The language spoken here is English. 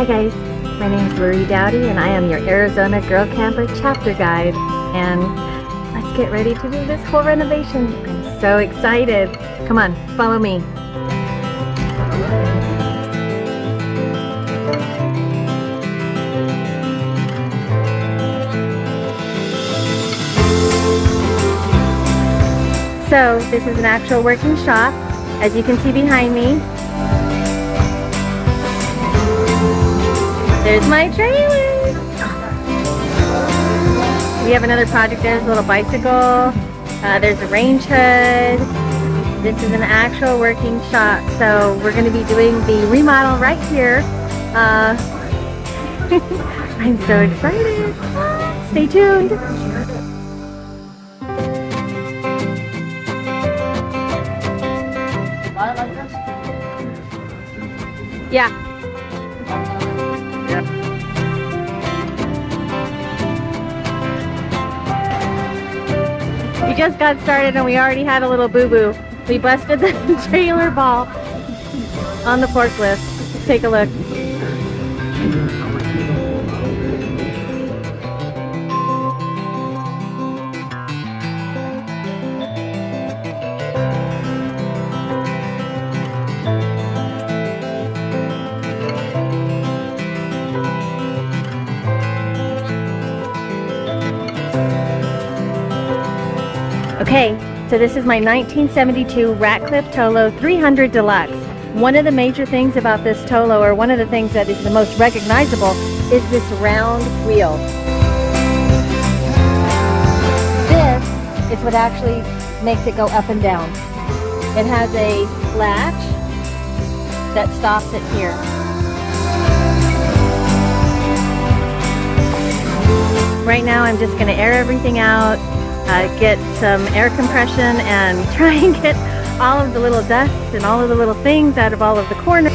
Hi guys, my name is Lori Dowdy and I am your Arizona Girl Camper chapter guide, and let's get ready to do this whole renovation. I'm so excited. Come on, follow me. So this is an actual working shop, as you can see behind me. There's my trailer. We have another project. There's a little bicycle. There's a range hood. This is an actual working shop. So we're going to be doing the remodel right here. I'm so excited. Stay tuned. Yeah. We just got started and we already had a little boo-boo. We busted the trailer ball on the forklift. Take a look. Okay, so this is my 1972 Ratcliffe TowLow 300 Deluxe. One of the major things about this TowLow, or one of the things that is the most recognizable, is this round wheel. This is what actually makes it go up and down. It has a latch that stops it here. Right now I'm just going to air everything out. Get some air compression and try and get all of the little dust and all of the little things out of all of the corners.